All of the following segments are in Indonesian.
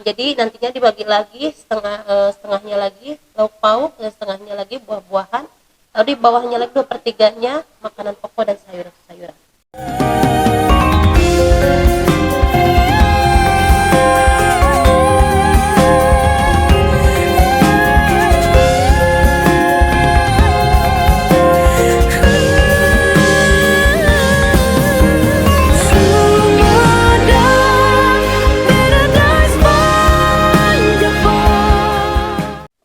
Jadi nantinya dibagi lagi setengahnya lagi lauk pauk dan setengahnya lagi buah-buahan. Lalu di bawahnya lagi 2/3-nya makanan pokok dan sayur-sayuran.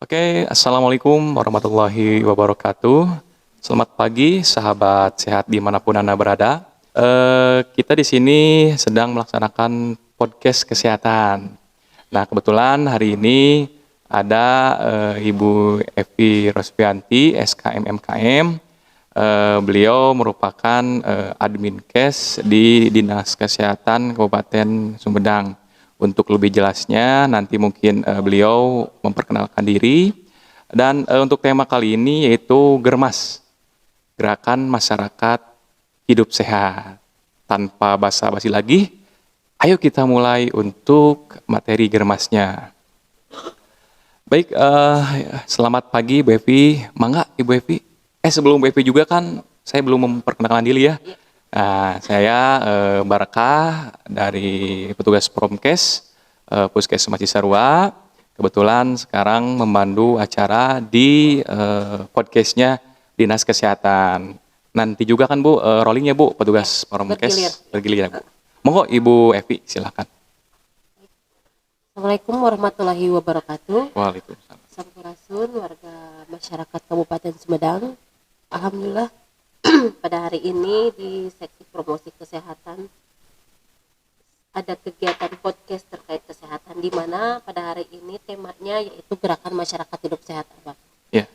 Oke, Assalamualaikum warahmatullahi wabarakatuh. Selamat pagi, sahabat sehat dimanapun Anda berada. Kita di sini sedang melaksanakan podcast kesehatan. Nah, kebetulan hari ini ada Ibu Evi Rosvianti, SKM MKM. Beliau merupakan admin kes di Dinas Kesehatan Kabupaten Sumedang. Untuk lebih jelasnya, nanti mungkin beliau memperkenalkan diri. Dan untuk tema kali ini yaitu Germas, Gerakan Masyarakat Hidup Sehat. Tanpa basa-basi lagi, ayo kita mulai untuk materi Germasnya. Baik, selamat pagi Bu Evi. Mangga Ibu Evi. Sebelum Bu Evi juga kan, saya belum memperkenalkan diri ya. Nah, saya Barakah dari petugas Promkes Puskesmas Cisarua. Kebetulan sekarang membantu acara di podcastnya Dinas Kesehatan. Nanti juga kan Bu, rollingnya Bu, petugas Promkes bergilir ya Bu. Monggo Ibu Evi, silakan. Assalamualaikum warahmatullahi wabarakatuh. Waalaikumsalam. Sampurasun warga masyarakat Kabupaten Sumedang. Alhamdulillah pada hari ini di seksi promosi kesehatan ada kegiatan podcast terkait kesehatan di mana pada hari ini temanya yaitu Gerakan Masyarakat Hidup Sehat, Abang. Ya.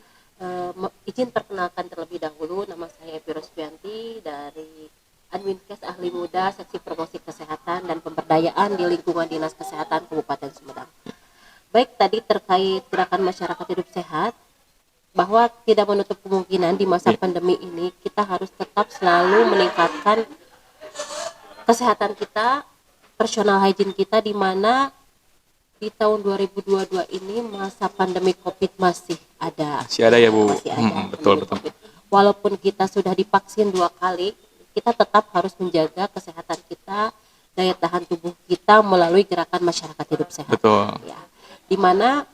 Izin perkenalkan terlebih dahulu, nama saya Evi Rosvianti dari Adminkes Ahli Muda Seksi Promosi Kesehatan dan Pemberdayaan di lingkungan Dinas Kesehatan Kabupaten Sumedang. Baik, tadi terkait Gerakan Masyarakat Hidup Sehat, bahwa tidak menutup kemungkinan di masa pandemi ini kita harus tetap selalu meningkatkan kesehatan kita, personal hygiene kita, di mana di tahun 2022 ini masa pandemi COVID masih ada. Masih ada ya Bu? Masih ada. Betul. Walaupun kita sudah divaksin 2 kali, kita tetap harus menjaga kesehatan kita, daya tahan tubuh kita melalui Gerakan Masyarakat Hidup Sehat. Betul. Ya, di mana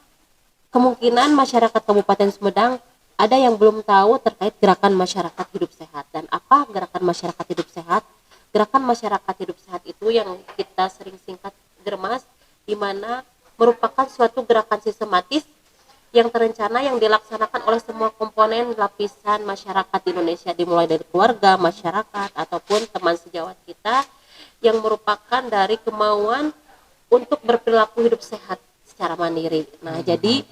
kemungkinan masyarakat Kabupaten Sumedang ada yang belum tahu terkait Gerakan Masyarakat Hidup Sehat. Dan apa Gerakan Masyarakat Hidup Sehat? Gerakan Masyarakat Hidup Sehat itu yang kita sering singkat Germas, di mana merupakan suatu gerakan sistematis yang terencana yang dilaksanakan oleh semua komponen lapisan masyarakat Indonesia, dimulai dari keluarga, masyarakat, ataupun teman sejawat kita, yang merupakan dari kemauan untuk berperilaku hidup sehat secara mandiri. Nah, jadi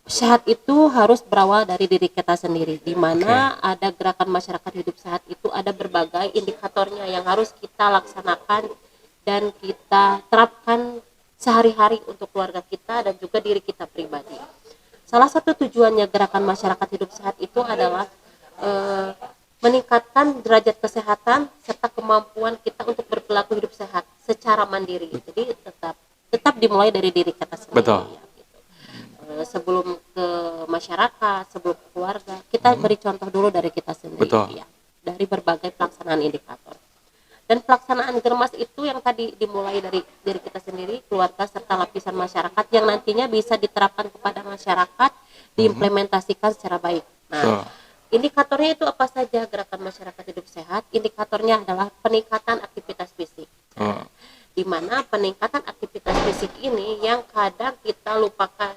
sehat itu harus berawal dari diri kita sendiri, di mana ada Gerakan Masyarakat Hidup Sehat itu ada berbagai indikatornya yang harus kita laksanakan dan kita terapkan sehari-hari untuk keluarga kita dan juga diri kita pribadi. Salah satu tujuannya Gerakan Masyarakat Hidup Sehat itu adalah meningkatkan derajat kesehatan serta kemampuan kita untuk berperilaku hidup sehat secara mandiri. Jadi tetap dimulai dari diri kita sendiri. Betul. Ya, gitu. Sebelum ke masyarakat, sebelum ke keluarga, kita beri contoh dulu dari kita sendiri. Betul. Ya, dari berbagai pelaksanaan indikator. Dan pelaksanaan Germas itu yang tadi dimulai dari diri kita sendiri, keluarga, serta lapisan masyarakat yang nantinya bisa diterapkan kepada masyarakat, diimplementasikan secara baik. Nah, indikatornya itu apa saja Gerakan Masyarakat Hidup Sehat? Indikatornya adalah peningkatan aktivitas fisik. Di mana peningkatan aktivitas fisik ini yang kadang kita lupakan,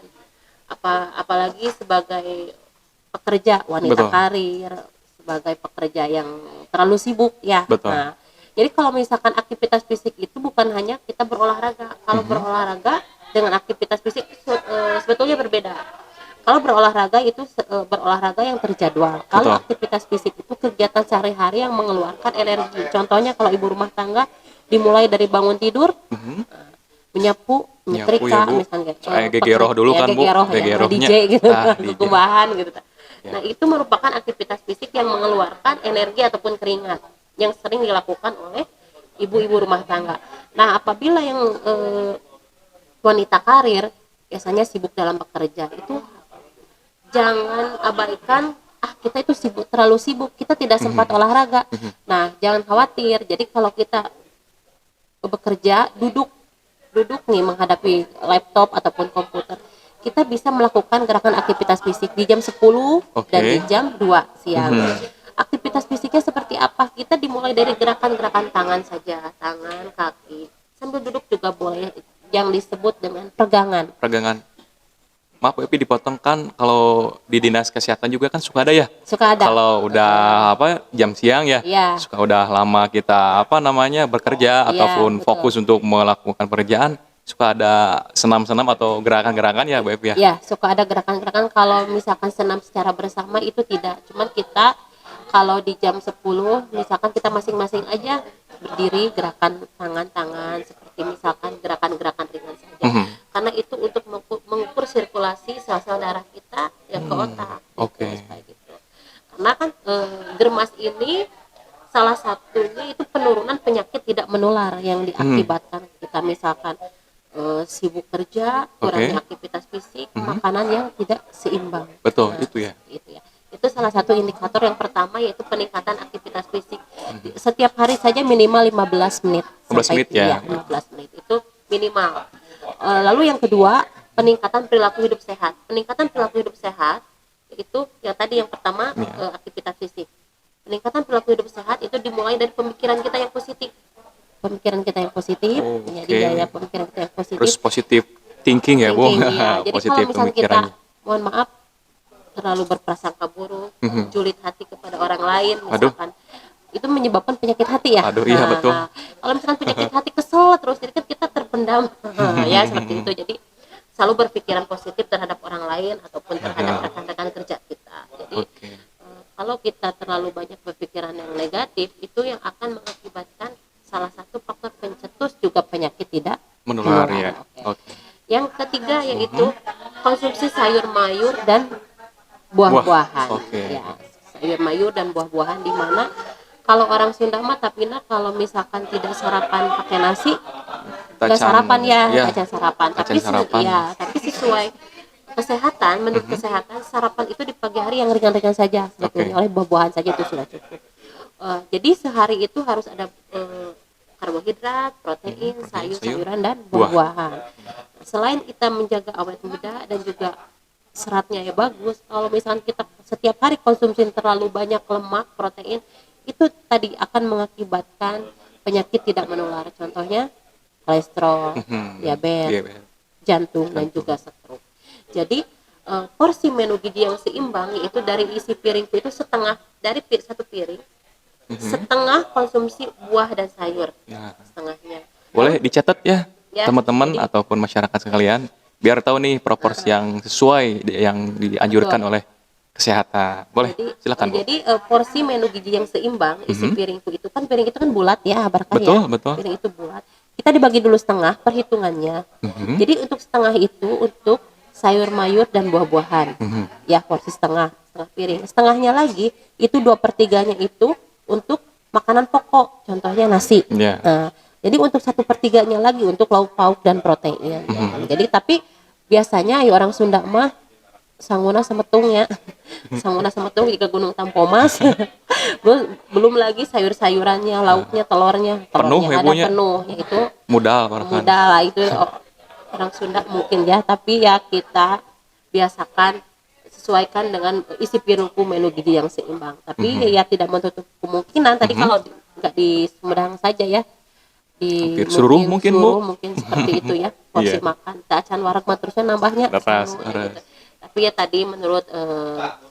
apalagi sebagai pekerja, wanita karir, sebagai pekerja yang terlalu sibuk ya. Betul. Nah, jadi kalau misalkan aktivitas fisik itu bukan hanya kita berolahraga. Kalau berolahraga dengan aktivitas fisik sebetulnya berbeda. Kalau berolahraga itu berolahraga yang terjadwal. Kalau aktivitas fisik itu kegiatan sehari-hari yang mengeluarkan energi. Contohnya kalau ibu rumah tangga dimulai dari bangun tidur, menyapu, nyetrika, ya, misalnya gegeroh dulu kan Bu, DJ gitu, kumbahan gitu. Nah, itu merupakan aktivitas fisik yang mengeluarkan energi ataupun keringat yang sering dilakukan oleh ibu-ibu rumah tangga. Nah, apabila yang wanita karir biasanya sibuk dalam bekerja, itu jangan abaikan, kita itu sibuk, terlalu sibuk, kita tidak sempat olahraga. Nah, jangan khawatir. Jadi kalau kita bekerja, duduk nih menghadapi laptop ataupun komputer, kita bisa melakukan gerakan aktivitas fisik di jam 10 dan di Oke. jam 2 siang. Aktivitas fisiknya seperti apa? Kita dimulai dari gerakan-gerakan tangan saja, tangan, kaki. Sambil duduk juga boleh, yang disebut dengan peregangan. Peregangan. Maaf Bu Epi dipotong, kan kalau di dinas kesehatan juga kan suka ada ya. Suka ada. Kalau udah jam siang ya, Iya. suka udah lama kita bekerja Iya, ataupun betul. fokus untuk melakukan pekerjaan, suka ada senam-senam atau gerakan-gerakan ya Bu Epi ya. Ya, suka ada gerakan-gerakan. Kalau misalkan senam secara bersama itu tidak. Cuman kita kalau di jam 10 misalkan kita masing-masing aja berdiri, gerakan tangan-tangan seperti misalkan gerakan-gerakan ringan saja. Karena itu untuk mengukur sirkulasi sel-sel darah kita yang ke otak. Oke. Supaya gitu. Karena kan germas ini salah satunya itu penurunan penyakit tidak menular yang diakibatkan kita misalkan sibuk kerja, kurangnya aktivitas fisik, makanan yang tidak seimbang. Betul, itu ya. Itu ya. Itu salah satu indikator yang pertama, yaitu peningkatan aktivitas fisik. Setiap hari saja minimal 15 menit. 15 menit ya. 15 menit itu minimal. Lalu yang kedua, peningkatan perilaku hidup sehat. Peningkatan perilaku hidup sehat itu yang tadi yang pertama aktivitas fisik. Peningkatan perilaku hidup sehat itu dimulai dari pemikiran kita yang positif. Pemikiran kita yang positif, jadi gaya pemikiran kita yang positif. Terus positive thinking ya Bu. Thinking, ya. Jadi Positif kalau misalnya kita, pemikirannya. mohon maaf, terlalu berprasangka buruk, julid hati kepada orang lain, Aduh. misalkan, itu menyebabkan penyakit hati ya. Aduh, iya, betul. Kalau misalkan penyakit hati kesel terus, jadi kan kita terpendam, ya seperti itu. Jadi selalu berpikiran positif terhadap orang lain ataupun terhadap rekan-rekan kerja kita. Jadi Oke. kalau kita terlalu banyak berpikiran yang negatif, itu yang akan mengakibatkan salah satu faktor pencetus juga penyakit tidak Menular ya. Oke. Oke. Yang ketiga yaitu konsumsi sayur mayur dan buah-buahan. Oke. Ya, sayur mayur dan buah-buahan, di mana kalau orang Sunda mah tapina kalau misalkan tidak sarapan pakai nasi, nggak sarapan ya, tacan sarapan. Tacan sarapan. Tapi sesuai kesehatan, menurut kesehatan, sarapan itu di pagi hari yang ringan-ringan saja sebetulnya, oleh buah-buahan saja itu sudah cukup. Jadi sehari itu harus ada karbohidrat, protein, sayur-sayuran dan buah-buahan. Selain kita menjaga awet muda dan juga seratnya ya bagus, kalau misalnya kita setiap hari konsumsi terlalu banyak lemak, protein, itu tadi akan mengakibatkan penyakit tidak menular. Contohnya kolesterol, diabetes, jantung dan juga stroke. Jadi porsi menu gizi yang seimbang itu dari isi piringku itu setengah dari satu piring, setengah konsumsi buah dan sayur, setengahnya. Boleh dicatat ya, Ya, teman-teman jadi- ataupun masyarakat sekalian, biar tahu nih proporsi yang sesuai yang dianjurkan oleh kesehatan. Boleh, silakan Bu. Jadi porsi menu gizi yang seimbang, isi piringku itu kan, piring itu kan bulat ya, Barkah Betul, ya. betul. Piring itu bulat. Kita dibagi dulu setengah perhitungannya. Jadi untuk setengah itu untuk sayur mayur dan buah-buahan. Ya, porsi setengah piring. Setengahnya lagi itu 2/3-nya itu untuk makanan pokok, contohnya nasi. Ya. Nah, jadi untuk 1/3-nya lagi untuk lauk pauk dan protein. Jadi tapi biasanya ya orang Sunda mah sanguna semetung ya. Sanguna semetung jika Gunung Tampomas. Belum lagi sayur-sayurannya, lauknya, telurnya Penuh ya, ada Bu, ya? penuh, yaitu Modal barangkali. mudah lah itu orang Sunda mungkin ya, tapi ya kita biasakan sesuaikan dengan isi piringku menu gizi yang seimbang. Tapi ya tidak menutup kemungkinan tadi kalau nggak di Sumedang saja ya, di Hampir seluruh mungkin, Bu. mungkin seperti itu ya porsi Iya. makan. Tacan warak mah terusnya nambahnya. Lepas, selalu, lepas. gitu. Tapi ya tadi menurut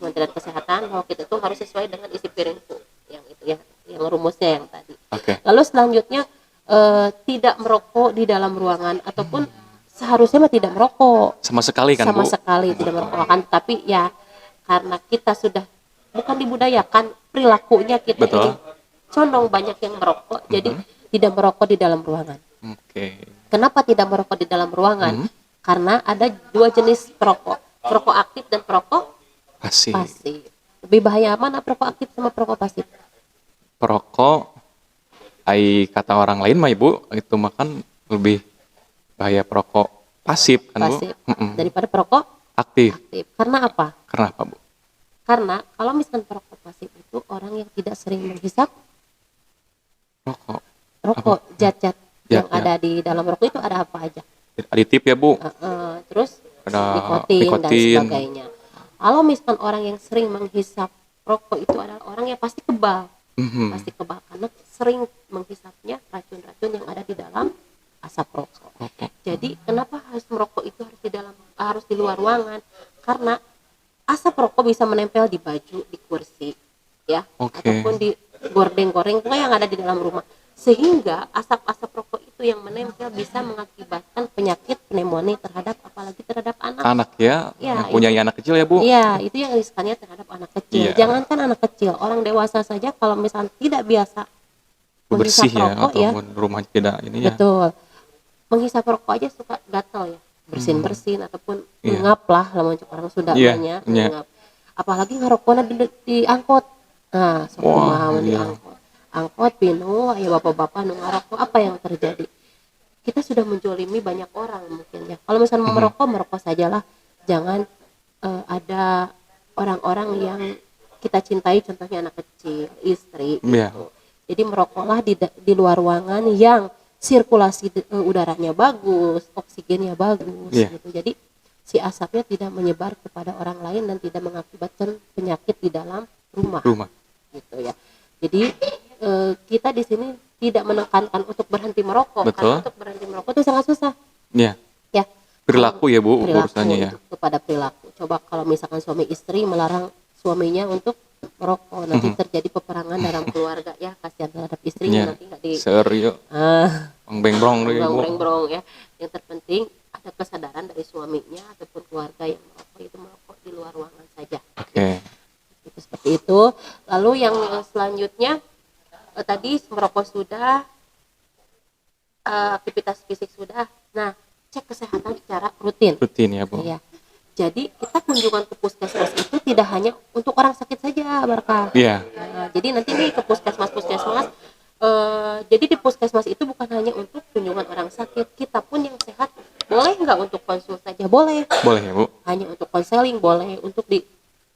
Kementerian Kesehatan bahwa kita itu harus sesuai dengan isi piringku yang itu ya, yang rumusnya yang tadi. Oke. Lalu selanjutnya tidak merokok di dalam ruangan, ataupun seharusnya mah tidak merokok Sama sekali kan, sama Bu? sekali tidak merokok kan, tapi ya karena kita sudah bukan dibudayakan, perilakunya kita Betul. ini condong banyak yang merokok, jadi tidak merokok di dalam ruangan. Oke. Kenapa tidak merokok di dalam ruangan? Karena ada dua jenis perokok aktif dan perokok Pasif. pasif. Lebih bahaya mana perokok aktif sama perokok pasif? Perokok, kata orang lain mah Ibu, itu makan lebih bahaya perokok pasif kan Bu? pasif daripada perokok Aktif. aktif. Karena apa? Karena apa Bu? Karena kalau misalkan perokok pasif itu orang yang tidak sering menghisap Rokok. Apa? rokok, zat-zat yang Ya. ada di dalam rokok itu ada apa aja. Aditif ya Bu? Terus Ada nikotin dan nikotin. sebagainya. Kalau misalkan orang yang sering menghisap rokok itu adalah orang yang pasti kebal, Mhm. pasti kebal karena sering menghisapnya racun-racun yang ada di dalam asap rokok. Rokok. Jadi kenapa harus merokok itu harus di luar ruangan? Karena asap rokok bisa menempel di baju, di kursi, ya, Oke. ataupun di gordeng-goreng pokoknya yang ada di dalam rumah. Sehingga asap-asap rokok itu yang menempel bisa mengakibatkan penyakit pneumonia apalagi terhadap anak. Anak ya, Ya, yang punya itu. anak kecil ya Bu? Iya, itu yang riskannya terhadap anak kecil. Iya. Jangankan anak kecil, orang dewasa saja kalau misalnya tidak biasa menghisap Bersih ya, rokok ya, ataupun rumah tidak ini ya. betul. Menghisap rokok aja suka gatal ya, bersin-bersin ataupun Iya. ngap lah lamun cek orang Sunda Iya, banyak iya. ngap. Apalagi ngarokona di angkot. Nah, sok Wah, kumaha di iya. angkot. Angkot pinu aya bapak-bapak nu ngarokok, apa yang terjadi? Kita sudah menjolimi banyak orang mungkin ya. Kalau misalnya mau merokok sajalah. Jangan ada orang-orang yang kita cintai, contohnya anak kecil, istri Iya. gitu. Jadi merokoklah di luar ruangan yang sirkulasi udaranya bagus, oksigennya bagus Iya. gitu. Jadi si asapnya tidak menyebar kepada orang lain dan tidak mengakibatkan penyakit di dalam rumah Rumah. gitu ya. Jadi kita di sini tidak menekankan untuk berhenti merokok. Betul. Karena untuk berhenti merokok itu sangat susah Iya. ya. Perilaku ya Bu Perilaku urusannya ya. itu kepada perilaku. Coba kalau misalkan suami istri melarang suaminya untuk merokok, nanti terjadi peperangan dalam keluarga ya, kasihan terhadap istrinya Iya. nanti nggak di Serius. Beng-beng deh Bu. brong ya. Yang terpenting ada kesadaran dari suaminya ataupun keluarga yang merokok di luar ruangan saja. Oke. Itu seperti itu. Lalu yang selanjutnya tadi merokok sudah, aktivitas fisik sudah. Nah, cek kesehatan secara rutin. Rutin ya Bu. Iya. Jadi kita kunjungan ke puskesmas itu tidak hanya untuk orang sakit saja, Barka. Iya. Nah, jadi nanti nih ke puskesmas, jadi di puskesmas itu bukan hanya untuk kunjungan orang sakit, kita pun yang sehat boleh nggak untuk konsul saja? Boleh. Boleh ya Bu. Hanya untuk konseling boleh, untuk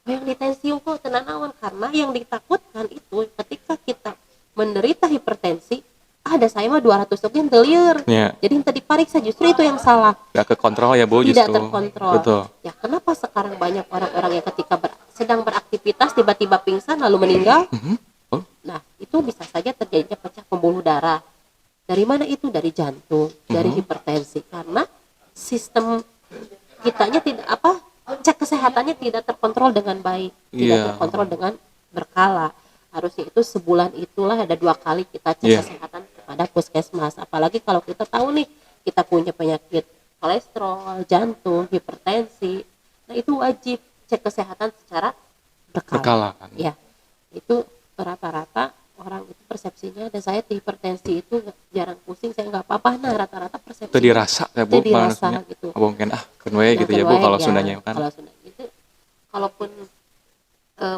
yang di tensi kok tenanawan, karena yang ditakutkan itu ketika kita menderita hipertensi, ada saya mah 200 sekian telir. Iya. Jadi yang tadi diperiksa justru itu yang salah. Gak ke kontrol ya Bu Tidak justru. terkontrol. Betul. Ya kenapa sekarang banyak orang-orang yang ketika sedang beraktivitas tiba-tiba pingsan lalu meninggal? Oh. Nah, itu bisa saja terjadinya pecah pembuluh darah. Dari mana itu? Dari jantung, dari hipertensi. Karena sistem kitanya cek kesehatannya tidak terkontrol dengan baik, tidak Iya. terkontrol dengan berkala. Harusnya itu sebulan itulah ada 2 kali kita cek Iya. kesehatan kepada puskesmas. Apalagi kalau kita tahu nih kita punya penyakit kolesterol, jantung, hipertensi. Nah, itu wajib cek kesehatan secara berkala. Berkala kan. Ya, itu rata-rata orang itu persepsinya, dan saya hipertensi itu jarang pusing, saya nggak apa-apa. Nah, rata-rata persepsi Itu dirasa ya Bu. itu dirasa maksudnya. gitu. Apa mungkin kenwe Nah, gitu ya Bu kedua kalau Sundanya kan. Kalau Sunda itu, kalaupun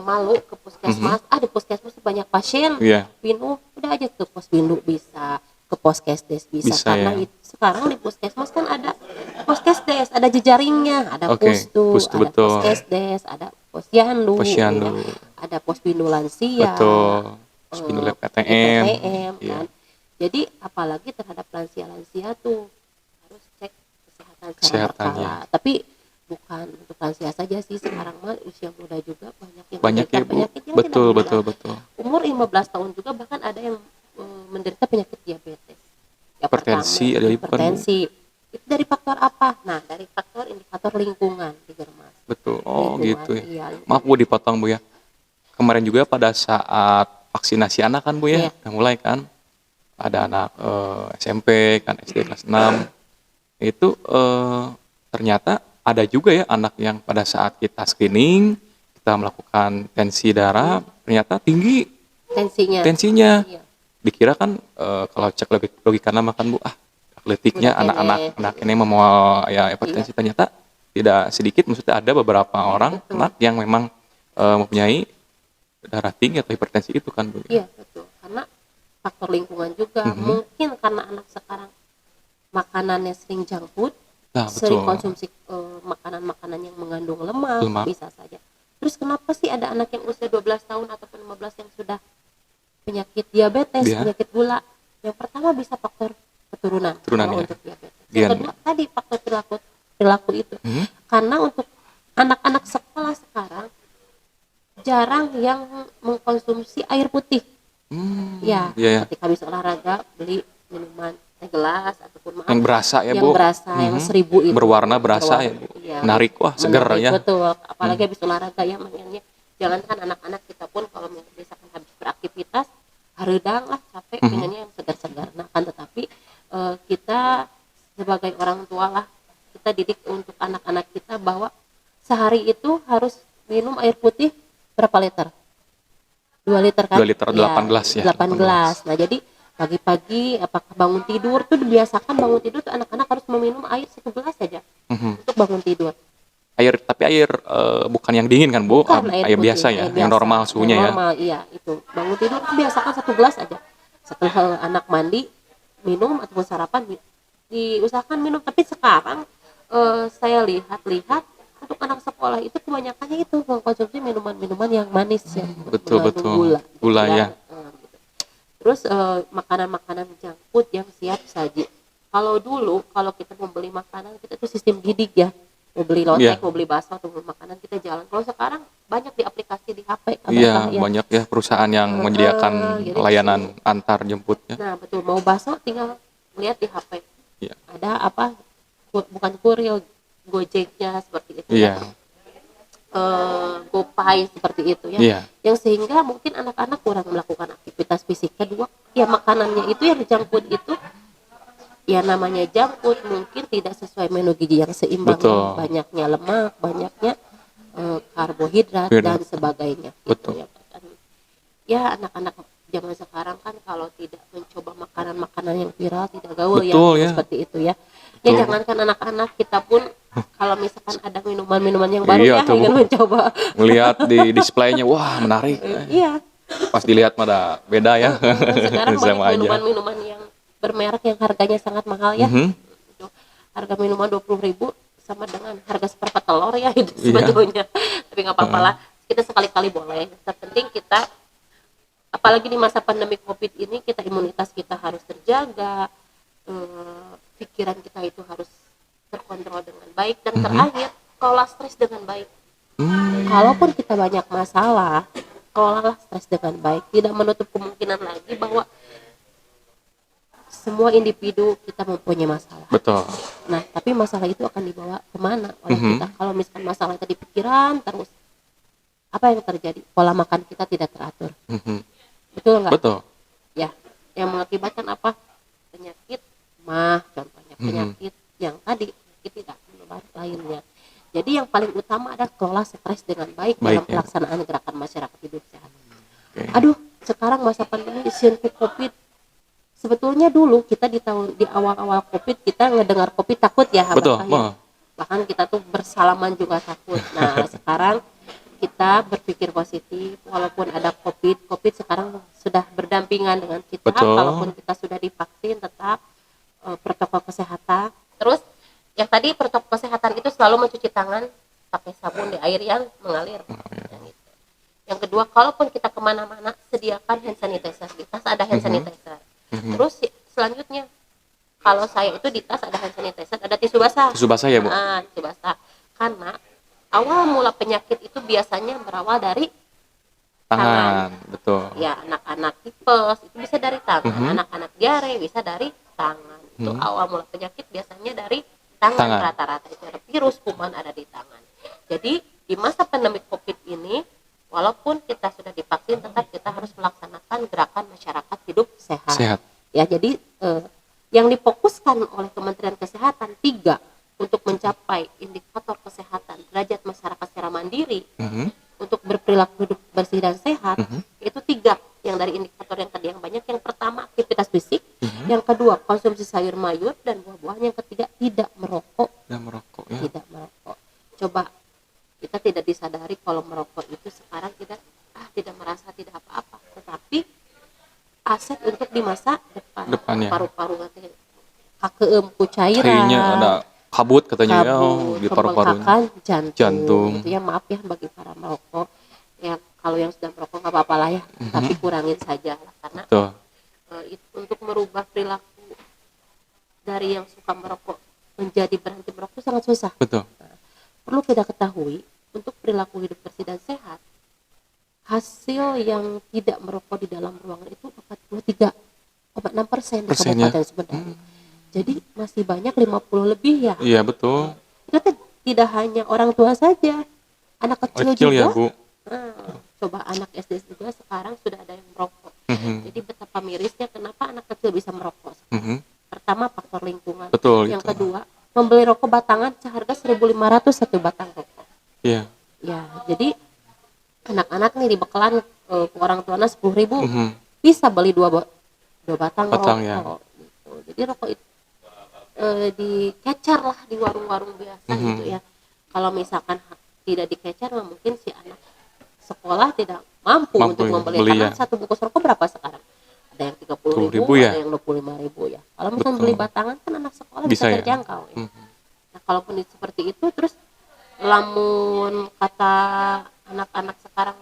malu ke puskesmas, di puskesmas banyak pasien, Iya. Binu, udah aja ke pos Bindu bisa, ke poskesdes bisa, Bisa, karena ya. sekarang di puskesmas kan ada poskesdes, ada jejaringnya, ada Oke, pustu, pustu, ada betul. poskesdes, ada posyandu, Posyandu. ya, ada pos Bindu lansia, Betul. Terus pindu lab PTM. PTM, Iya. kan. Jadi apalagi terhadap lansia-lansia tuh harus cek kesehatan secara Kesehatannya. berkala. Tapi bukan untuk lansia saja sih, sekarang mah usia muda juga banyak yang Banyak menderita ya Bu. penyakit yang Betul, tidak betul, menular. betul. Umur 15 tahun juga bahkan ada yang menderita penyakit diabetes. Yang Hipertensi, pertama, ada bukan, Bu? hipertensi. Itu dari faktor apa? Nah, dari faktor indikator lingkungan di Germas. Betul. Oh, Lingkungan, gitu ya. iya, lingkungan. Maaf Bu dipotong Bu ya. Kemarin juga pada saat vaksinasi anak kan Bu ya, Iya. udah mulai kan. Ada anak SMP kan, SD kelas 6. Itu ternyata ada juga ya anak yang pada saat kita screening, kita melakukan tensi darah, ternyata tinggi tensinya. Iya. Dikira kan kalau cek logika nama kan Bu, atletiknya Budak anak ini mau ya hipertensi, ternyata tidak sedikit, maksudnya ada beberapa orang Betul. anak yang memang mempunyai darah tinggi atau hipertensi itu kan Bu. Iya, betul. Karena faktor lingkungan juga. Mungkin karena anak sekarang makanannya sering junk food, Nah, sering betul. konsumsi makanan-makanan yang mengandung lemak, Lemak. bisa saja. Terus kenapa sih ada anak yang usia 12 tahun ataupun 15 yang sudah penyakit diabetes, Dia penyakit gula? Yang pertama bisa faktor keturunan kalau turunannya untuk diabetes. Yang gen. kedua tadi faktor perilaku perilaku itu. Hmm? Karena untuk anak-anak sekolah sekarang jarang yang mengkonsumsi air putih. Ya, Iya ya. ketika habis olahraga beli minuman teh gelas ataupun maaf Yang berasa ya, yang Bu. berasa yang 1000 itu Berwarna berasa ya, Bu. iya, Menarik, wah seger menarik ya. betul, apalagi habis olahraga ya makanya jangankan anak-anak kita pun kalau misalkan habis beraktivitas hareudang lah capek pengennya yang segar-segar. Nah kan tetapi kita sebagai orang tua lah kita didik untuk anak-anak kita bahwa sehari itu harus minum air putih berapa liter? 2 liter kan? 2 liter, 8 gelas ya. 8 gelas. Nah, jadi pagi-pagi apakah bangun tidur tuh dibiasakan bangun tidur tuh anak-anak harus meminum air 1 gelas saja untuk bangun tidur. Air, tapi air bukan yang dingin kan, Bu? Bukan Air putih, biasa ya, air yang biasa, normal suhunya yang ya. normal, iya itu. Bangun tidur tuh biasakan 1 gelas aja. Setelah anak mandi minum ataupun sarapan diusahakan minum. Tapi sekarang saya lihat-lihat untuk anak sekolah itu kebanyakannya itu mengkonsumsi minuman-minuman yang manis yang Betul, mengandung betul. gula. Gula Gitu ya. gitu. Terus makanan-makanan junk food yang siap saji. Kalau dulu kalau kita mau beli makanan kita tuh sistem gidik ya. Mau beli Iya. lotek, mau beli bakso atau makanan kita jalan. Kalau sekarang banyak di aplikasi di HP Iya, ya. banyak ya perusahaan yang menyediakan jadi layanan antar jemputnya. Nah, betul, mau bakso tinggal lihat di HP. Iya. Ada apa? Bukan kurir, Gojeknya seperti itu Iya. ya. GoPay seperti itu ya. Iya. Yang sehingga mungkin anak-anak kurang melakukan aktivitas fisik. Kedua, ya makanannya itu yang junk food itu ya namanya junk food mungkin tidak sesuai menu gizi yang seimbang ya. Betul. Banyaknya lemak, banyaknya karbohidrat Beda. dan sebagainya. Betul. Gitu ya. Ya anak-anak zaman sekarang kan kalau tidak mencoba makanan-makanan yang viral tidak gaul Betul ya ya. seperti itu ya. Ya Betul. jangankan anak-anak kita pun kalau misalkan ada minuman-minuman yang baru Iya ya tuh, ingin Bu. mencoba. Melihat di displaynya, wah menarik. Iya. Pas dilihat mah beda ya. Sekarang banyak Sama aja. minuman-minuman yang bermerek yang harganya sangat mahal ya. Harga minuman 20.000 sama dengan harga seperempat telur ya itu Iya. sebetulnya. Tapi nggak apa-apa lah. Kita sekali-kali boleh. Terpenting kita apalagi di masa pandemi Covid ini kita imunitas kita harus terjaga, pikiran kita itu harus terkontrol dengan baik dan terakhir kelola stres dengan baik. Kalaupun kita banyak masalah, kelolalah stres dengan baik. Tidak menutup kemungkinan lagi bahwa semua individu kita mempunyai masalah. Betul. Nah, tapi masalah itu akan dibawa kemana oleh kita? Kalau misalkan masalah itu di pikiran terus, apa yang terjadi? Pola makan kita tidak teratur. Betul nggak? Betul. Ya, yang mengakibatkan apa? Penyakit mah contohnya, penyakit yang tadi penyakit tidak menular lainnya. Jadi yang paling utama adalah kelola stres dengan baik dalam Ya. pelaksanaan gerakan masyarakat hidup sehat. Oke. Aduh, sekarang masa pandemi isianku Covid. Sebetulnya dulu kita di awal-awal Covid kita ngedengar Covid takut ya, Betul. ya. Bahkan kita tuh bersalaman juga takut. Nah, sekarang kita berpikir positif walaupun ada Covid sekarang sudah berdampingan dengan kita. Betul. Kalaupun kita sudah divaksin tetap protokol kesehatan. Terus yang tadi protokol kesehatan itu selalu mencuci tangan pakai sabun di air yang mengalir. Yang kedua, kalaupun kita kemana-mana sediakan hand sanitizer. Di tas ada hand sanitizer. Terus selanjutnya kalau saya itu di tas ada hand sanitizer, ada tisu basah. Tisu basah ya, Bu? Tisu basah. Karena awal mula penyakit itu biasanya berawal dari Tangan. Betul. ya anak-anak tipes itu bisa dari tangan, anak-anak diare bisa dari tangan. Itu awal mula penyakit biasanya dari tangan. Rata-rata itu ada virus kuman ada di tangan. Jadi di masa pandemi Covid ini walaupun kita sudah divaksin tetap kita harus melaksanakan gerakan masyarakat hidup sehat. Ya, jadi yang difokuskan oleh Kementerian Kesehatan 3 untuk mencapai indikator kesehatan derajat masyarakat secara mandiri untuk berperilaku hidup bersih dan sehat itu 3 yang dari indikator yang tadi yang banyak. Yang pertama aktivitas fisik, yang kedua konsumsi sayur mayur dan buah-buahan, yang ketiga tidak merokok. Ya. Tidak merokok. Coba kita tidak disadari kalau merokok itu sekarang tidak merasa tidak apa-apa, tetapi aset untuk di masa depan. Depannya. Paru-paru kakeum ku cairan. Kayaknya ada kabut katanya ya, kabut, di paru-parunya. pembengkakan jantung, Jantung. gitu ya. Maaf ya bagi para merokok ya, kalau yang sudah merokok nggak apa-apa lah ya, tapi kurangin saja lah, karena Betul. untuk merubah perilaku dari yang suka merokok menjadi berhenti merokok sangat susah. Betul. Perlu kita ketahui, untuk perilaku hidup bersih dan sehat, hasil yang tidak merokok di dalam ruangan itu 43,6% di Persennya. Kabupaten Sumedang. Jadi masih banyak 50 lebih ya. Iya betul. Itu tidak hanya orang tua saja, anak kecil Kecil juga. ya Bu. Coba anak SD juga sekarang sudah ada yang merokok. Mhm. Jadi betapa mirisnya kenapa anak kecil bisa merokok. Mhm. Pertama, faktor lingkungan. Betul Yang itu. kedua, membeli rokok batangan seharga 1.500 satu batang rokok. Iya. Ya, jadi anak-anak nih dibekalan ke orang tuanya 10.000, Mhm. bisa beli dua batang Batang, rokok. ya. Gitu. Jadi rokok itu dikecer lah di warung-warung biasa gitu ya. Kalau misalkan tidak dikecer, mungkin si anak sekolah tidak mampu untuk ya, membeli, beli karena ya. satu bungkus rokok berapa sekarang? Ada yang 30.000, 10.000 ya. ada yang 25.000 ya. Kalau misalnya Betul. beli batangan kan anak sekolah bisa Bisa ya. terjangkau ya. Mhm. Nah, kalaupun seperti itu, terus lamun kata anak-anak sekarang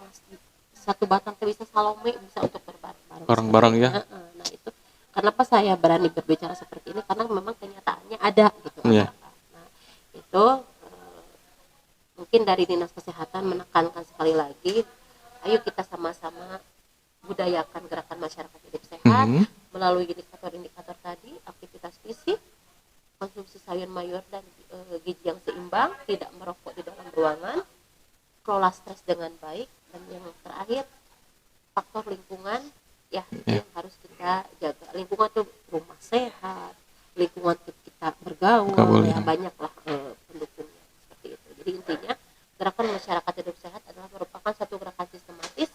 satu batang teh bisa salome, bisa untuk berbareng-bareng. Bareng-bareng ya. Nah itu kenapa saya berani berbicara seperti ini, karena memang kenyataannya ada gitu. Iya. Nah itu mungkin dari Dinas Kesehatan menekankan sekali lagi, ayo kita sama-sama budayakan gerakan masyarakat hidup sehat melalui indikator-indikator tadi, aktivitas fisik, konsumsi sayur mayur dan gizi yang seimbang, tidak merokok di dalam ruangan, kelola stres dengan baik, dan yang terakhir faktor lingkungan ya, itu yang harus kita jaga. Lingkungan tuh rumah sehat, lingkungan kita bergaul ya, banyaklah pendukungnya seperti itu. Jadi intinya gerakan masyarakat hidup sehat adalah merupakan satu gerakan sistematis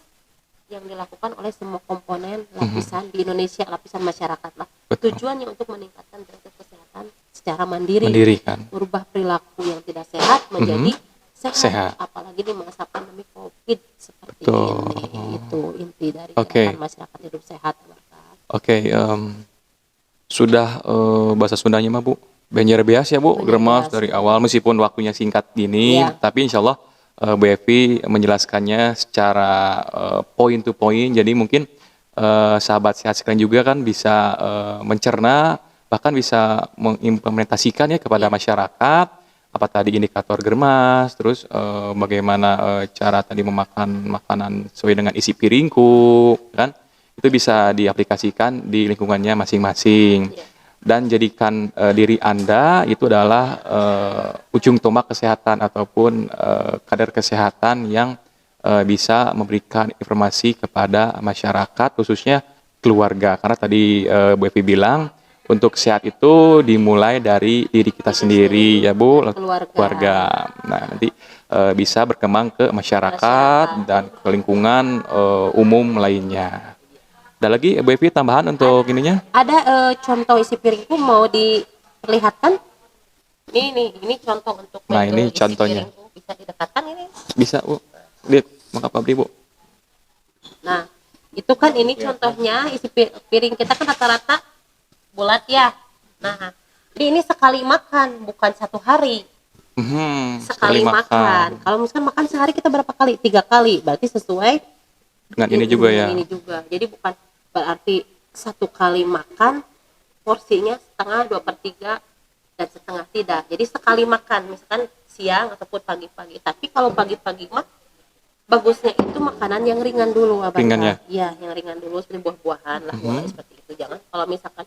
yang dilakukan oleh semua komponen lapisan di Indonesia, lapisan masyarakat lah. Tujuannya untuk meningkatkan derajat kesehatan secara mandiri kan. merubah perilaku yang tidak sehat menjadi sehat. Apalagi di masa pandemi COVID seperti ini. Itu inti dari gerakan masyarakat hidup sehat. Sudah bahasa Sundanya mah Bu, Banjar Beas ya Bu, Gremas dari awal, meskipun waktunya singkat gini, tapi insya Allah Bu Evi menjelaskannya secara point to point, jadi mungkin sahabat sehat sekalian juga kan bisa mencerna, bahkan bisa mengimplementasikan ya kepada masyarakat, apa tadi indikator Gremas, terus bagaimana cara tadi memakan makanan sesuai dengan isi piringku, kan? Itu bisa diaplikasikan di lingkungannya masing-masing. Dan jadikan diri Anda itu adalah ujung tombak kesehatan ataupun kader kesehatan yang bisa memberikan informasi kepada masyarakat, khususnya keluarga. Karena tadi Bu Evi bilang, untuk sehat itu dimulai dari diri kita sendiri ya Bu, keluarga. Nah nanti bisa berkembang ke masyarakat dan ke lingkungan umum lainnya. Ada lagi Bu Evi tambahan untuk ininya? Ada contoh isi piringku mau diperlihatkan? Ini contoh untuk ini isi contohnya. piringku, bisa didekatkan ini? Bisa Bu. Lihat, maka pabrik Bu. Nah, itu kan ini contohnya isi piring kita kan rata-rata bulat ya. Nah, ini sekali makan, bukan satu hari. Sekali makan. Kalau misalkan makan sehari kita berapa kali? 3 kali. Berarti sesuai dengan ini juga ya. Ini juga. Jadi bukan berarti satu kali makan porsinya setengah, 2/3 dan setengah, tidak. Jadi sekali makan, misalkan siang ataupun pagi-pagi. Tapi kalau pagi-pagi mah bagusnya itu makanan yang ringan dulu, ringan ya? Iya, yang ringan dulu seperti buah-buahan lah, seperti itu. Jangan kalau misalkan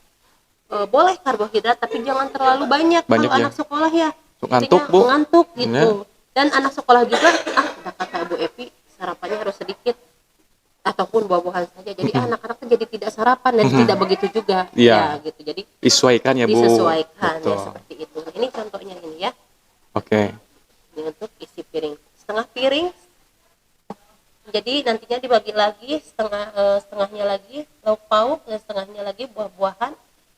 boleh karbohidrat tapi jangan terlalu banyak kalau ya? Anak sekolah ya. Ngantuk Bu. Ngantuk gitu. Dan anak sekolah juga kata Bu Evi sarapannya harus sedikit ataupun buah-buahan saja. Jadi anak-anak jadi tidak sarapan dan tidak begitu juga. Ya gitu. Jadi disesuaikan ya Bu. Disesuaikan ya seperti itu. Nah, ini contohnya ini ya. Ini untuk isi piring. Setengah piring. Jadi nantinya dibagi lagi setengahnya lagi lauk pauk dan setengahnya lagi buah-buahan.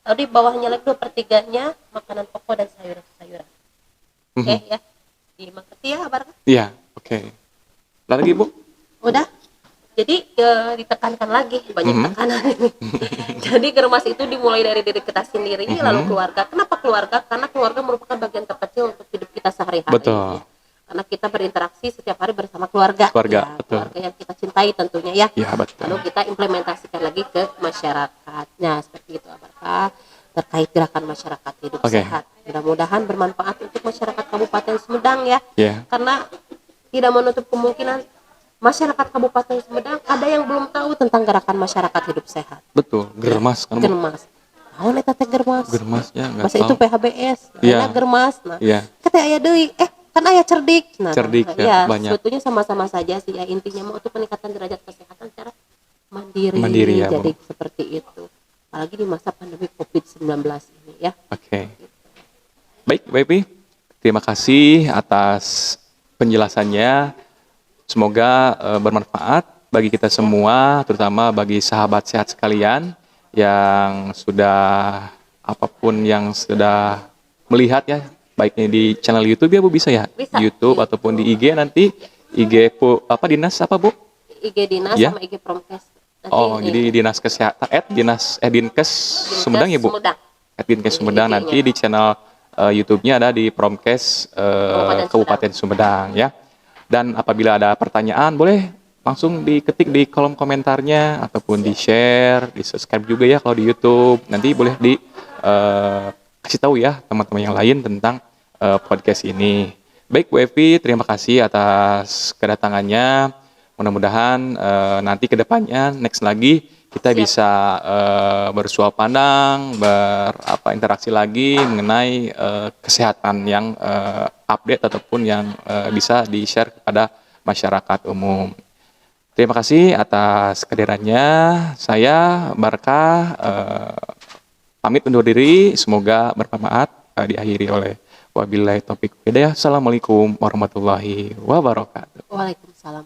Lalu di bawahnya lagi 2/3-nya makanan pokok dan sayur-sayuran. Oke ya. Dimengerti ya, Abang? Iya, oke. Lagi Bu? Udah? Jadi ditekankan lagi banyak Mhm. tekanan ini. Jadi germas itu dimulai dari diri kita sendiri, lalu keluarga. Kenapa keluarga? Karena keluarga merupakan bagian terkecil untuk hidup kita sehari-hari Betul. ya. Karena kita berinteraksi setiap hari bersama keluarga, Keluarga, ya, betul. keluarga yang kita cintai tentunya ya. Iya, betul. Lalu kita implementasikan lagi ke masyarakat. Nah, seperti itu Abarkah terkait gerakan masyarakat hidup Oke. sehat. Mudah-mudahan bermanfaat untuk masyarakat Kabupaten Sumedang ya. Iya. Karena tidak menutup kemungkinan masyarakat Kabupaten Sumedang ada yang belum tahu tentang gerakan masyarakat hidup sehat. Betul, germas kan Bu. Germas. Tahu eta teh germas. Germas ya, nggak Masa tahu. itu PHBS, Iya. enak germas. Nah, Iya. kata aya deui, kan aya cerdik. Nah, Cerdik ya, banyak. sebetulnya sama-sama saja sih ya, intinya mau untuk peningkatan derajat kesehatan secara mandiri, Mandiri ya, Bu. jadi seperti itu. Apalagi di masa pandemi COVID-19 ini ya. Oke. Baik, Mbak Epi. Terima kasih atas penjelasannya. Semoga bermanfaat bagi kita semua, terutama bagi sahabat sehat sekalian yang sudah apapun yang sudah melihat ya, baiknya di channel YouTube ya Bu, bisa ya? Bisa. YouTube ataupun di IG nanti, IG dinas apa Bu? IG Dinas Ya. sama IG Promkes. Nanti Oh, jadi dinas kesehatan, Dinkes Sumedang ya Bu? Sumedang. Dinkes Jadi Sumedang, IG-nya. nanti di channel YouTube-nya ada di Promkes Kabupaten Sumedang ya. Dan apabila ada pertanyaan boleh langsung diketik di kolom komentarnya ataupun di share, di subscribe juga ya kalau di YouTube. Nanti boleh di kasih tahu ya teman-teman yang lain tentang podcast ini. Baik Bu Evi, terima kasih atas kedatangannya. Mudah-mudahan nanti ke depannya next lagi kita Siap. bisa bersuap pandang, berinteraksi lagi mengenai kesehatan yang update ataupun yang bisa di-share kepada masyarakat umum. Terima kasih atas kehadirannya. Saya Barkah pamit undur diri. Semoga bermanfaat. Diakhiri oleh wabillahi taufiq wal hidayah. Assalamualaikum warahmatullahi wabarakatuh. Waalaikumsalam.